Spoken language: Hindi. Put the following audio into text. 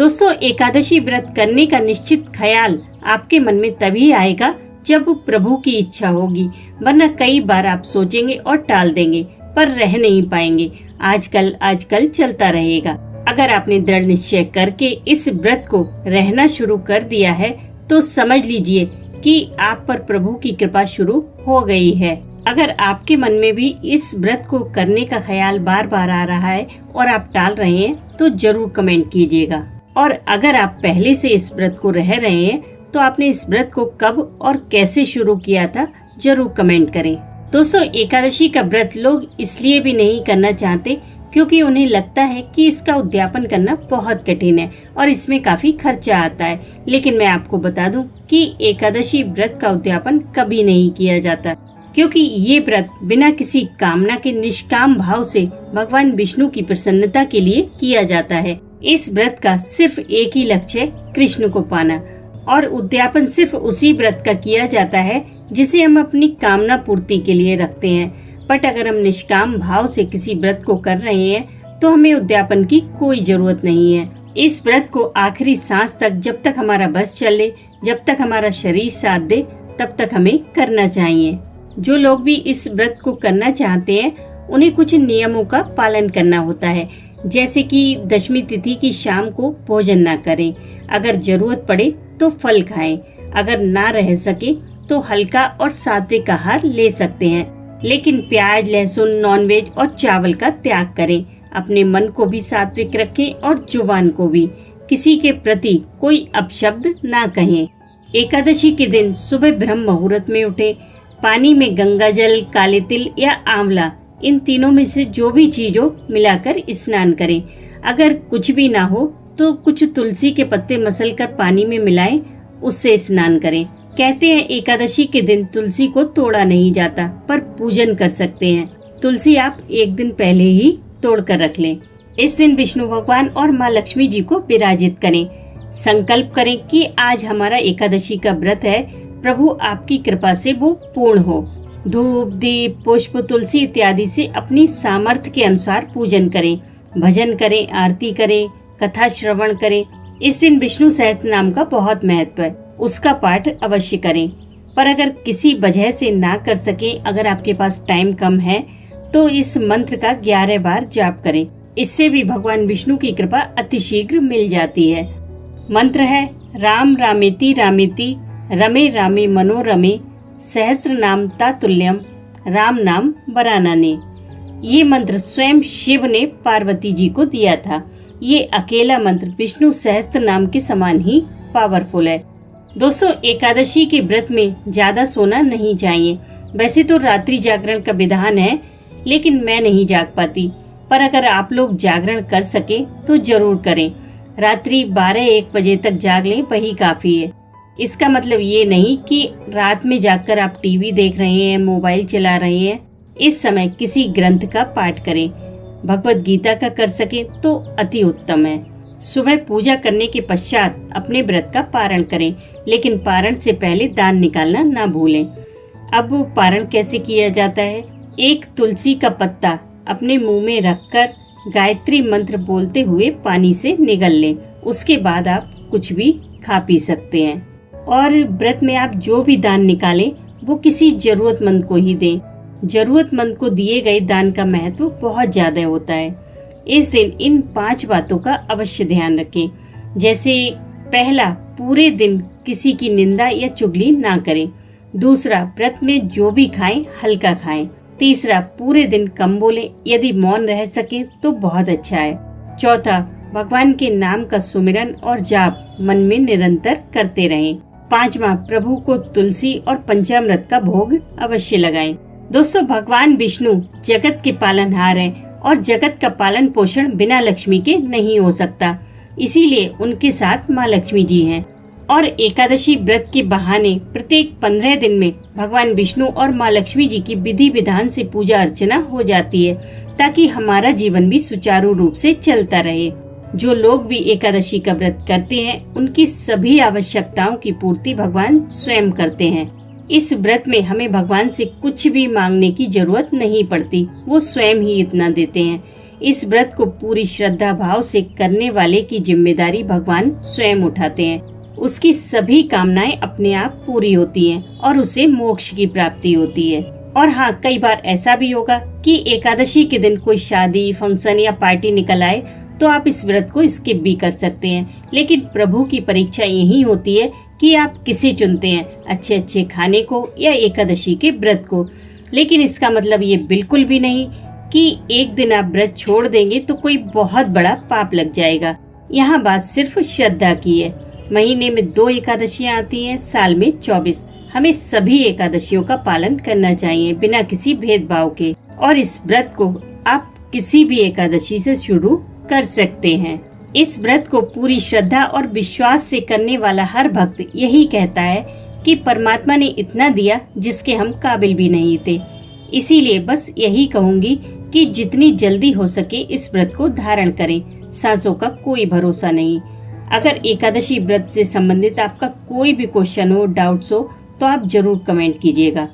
दोस्तों, एकादशी व्रत करने का निश्चित ख्याल आपके मन में तभी आएगा जब प्रभु की इच्छा होगी, वरना कई बार आप सोचेंगे और टाल देंगे पर रह नहीं पाएंगे। आजकल चलता रहेगा। अगर आपने दृढ़ निश्चय करके इस व्रत को रहना शुरू कर दिया है तो समझ लीजिए कि आप पर प्रभु की कृपा शुरू हो गई है। अगर आपके मन में भी इस व्रत को करने का ख्याल बार बार आ रहा है और आप टाल रहे हैं तो जरूर कमेंट कीजिएगा। और अगर आप पहले से इस व्रत को रह रहे हैं तो आपने इस व्रत को कब और कैसे शुरू किया था, जरूर कमेंट करें। दोस्तों, एकादशी का व्रत लोग इसलिए भी नहीं करना चाहते क्योंकि उन्हें लगता है कि इसका उद्यापन करना बहुत कठिन है और इसमें काफी खर्चा आता है। लेकिन मैं आपको बता दूं कि एकादशी व्रत का उद्यापन कभी नहीं किया जाता, क्योंकि ये व्रत बिना किसी कामना के निष्काम भाव से भगवान विष्णु की प्रसन्नता के लिए किया जाता है। इस व्रत का सिर्फ एक ही लक्ष्य है, कृष्ण को पाना। और उद्यापन सिर्फ उसी व्रत का किया जाता है जिसे हम अपनी कामना पूर्ति के लिए रखते हैं। बट अगर हम निष्काम भाव से किसी व्रत को कर रहे हैं तो हमें उद्यापन की कोई जरूरत नहीं है। इस व्रत को आखिरी सांस तक, जब तक हमारा बस चले, जब तक हमारा शरीर साथ दे, तब तक हमें करना चाहिए। जो लोग भी इस व्रत को करना चाहते हैं उन्हें कुछ नियमों का पालन करना होता है, जैसे कि दशमी तिथि की शाम को भोजन न करें, अगर जरूरत पड़े तो फल खाएं, अगर ना रह सके तो हल्का और सात्विक आहार ले सकते हैं, लेकिन प्याज, लहसुन, नॉनवेज और चावल का त्याग करें। अपने मन को भी सात्विक रखें और जुबान को भी। किसी के प्रति कोई अपशब्द ना कहें। एकादशी के दिन सुबह ब्रह्म मुहूर्त में उठें। पानी में गंगा जल, काले तिल या आंवला, इन तीनों में से जो भी चीज हो मिलाकर स्नान करें। अगर कुछ भी ना हो तो कुछ तुलसी के पत्ते मसल कर पानी में मिलाएं, उससे स्नान करें। कहते हैं एकादशी के दिन तुलसी को तोड़ा नहीं जाता, पर पूजन कर सकते हैं। तुलसी आप एक दिन पहले ही तोड़ कर रख लें। इस दिन विष्णु भगवान और माँ लक्ष्मी जी को विराजित करें। संकल्प करें कि आज हमारा एकादशी का व्रत है, प्रभु आपकी कृपा से वो पूर्ण हो। धूप, दीप, पुष्प, तुलसी इत्यादि से अपनी सामर्थ्य के अनुसार पूजन करें। भजन करें, आरती करें, कथा श्रवण करें। इस दिन विष्णु सहस्त्र नाम का बहुत महत्व है, उसका पाठ अवश्य करें। पर अगर किसी वजह से ना कर सके, अगर आपके पास टाइम कम है तो इस मंत्र का 11 बार जाप करें। इससे भी भगवान विष्णु की कृपा अतिशीघ्र मिल जाती है। मंत्र है राम रामेति रामेति रमे रामे मनोरमे सहस्त्र नाम तातुल्यम राम नाम वरानने। ये मंत्र स्वयं शिव ने पार्वती जी को दिया था। ये अकेला मंत्र विष्णु सहस्त्र नाम के समान ही पावरफुल है। दोस्तों, एकादशी के व्रत में ज्यादा सोना नहीं चाहिए। वैसे तो रात्रि जागरण का विधान है, लेकिन मैं नहीं जाग पाती। पर अगर आप लोग जागरण कर सके तो जरूर करें। रात्रि 12-1 बजे तक जाग लें, वही काफी है। इसका मतलब ये नहीं कि रात में जागकर आप टीवी देख रहे हैं, मोबाइल चला रहे हैं। इस समय किसी ग्रंथ का पाठ करें। भगवत गीता का कर सके तो अति उत्तम है। सुबह पूजा करने के पश्चात अपने व्रत का पारण करें, लेकिन पारण से पहले दान निकालना ना भूलें। अब पारण कैसे किया जाता है? एक तुलसी का पत्ता अपने मुंह में रखकर गायत्री मंत्र बोलते हुए पानी से निगल लें। उसके बाद आप कुछ भी खा पी सकते हैं। और व्रत में आप जो भी दान निकालें वो किसी जरूरतमंद को ही दें। जरूरतमंद को दिए गए दान का महत्व बहुत ज्यादा होता है। इस दिन इन 5 बातों का अवश्य ध्यान रखें। जैसे पहला, पूरे दिन किसी की निंदा या चुगली ना करें। दूसरा, व्रत में जो भी खाएं हल्का खाएं। तीसरा, पूरे दिन कम बोलें, यदि मौन रह सके तो बहुत अच्छा है। चौथा, भगवान के नाम का सुमिरन और जाप मन में निरंतर करते रहें। 5वां, प्रभु को तुलसी और पंचामृत का भोग अवश्य लगाएं। दोस्तों, भगवान विष्णु जगत के पालनहार हैं और जगत का पालन पोषण बिना लक्ष्मी के नहीं हो सकता। इसीलिए उनके साथ माँ लक्ष्मी जी हैं। और एकादशी व्रत के बहाने प्रत्येक 15 दिन में भगवान विष्णु और माँ लक्ष्मी जी की विधि विधान से पूजा अर्चना हो जाती है, ताकि हमारा जीवन भी सुचारू रूप से चलता रहे। जो लोग भी एकादशी का व्रत करते हैं उनकी सभी आवश्यकताओं की पूर्ति भगवान स्वयं करते हैं। इस व्रत में हमें भगवान से कुछ भी मांगने की जरूरत नहीं पड़ती, वो स्वयं ही इतना देते हैं। इस व्रत को पूरी श्रद्धा भाव से करने वाले की जिम्मेदारी भगवान स्वयं उठाते हैं। उसकी सभी कामनाएं अपने आप पूरी होती हैं और उसे मोक्ष की प्राप्ति होती है। और हाँ, कई बार ऐसा भी होगा कि एकादशी के दिन कोई शादी, फंक्शन या पार्टी निकल आए तो आप इस व्रत को स्किप भी कर सकते हैं। लेकिन प्रभु की परीक्षा यही होती है कि आप किसे चुनते हैं, अच्छे अच्छे खाने को या एकादशी के व्रत को। लेकिन इसका मतलब ये बिल्कुल भी नहीं कि एक दिन आप व्रत छोड़ देंगे तो कोई बहुत बड़ा पाप लग जाएगा। यहाँ बात सिर्फ श्रद्धा की है। महीने में 2 एकादशियाँ आती हैं, साल में 24। हमें सभी एकादशियों का पालन करना चाहिए बिना किसी भेदभाव के। और इस व्रत को आप किसी भी एकादशी से शुरू कर सकते हैं। इस व्रत को पूरी श्रद्धा और विश्वास से करने वाला हर भक्त यही कहता है कि परमात्मा ने इतना दिया जिसके हम काबिल भी नहीं थे। इसीलिए बस यही कहूँगी कि जितनी जल्दी हो सके इस व्रत को धारण करें। सांसों का कोई भरोसा नहीं। अगर एकादशी व्रत से संबंधित आपका कोई भी क्वेश्चन हो, डाउट्स हो, तो आप जरूर कमेंट कीजिएगा।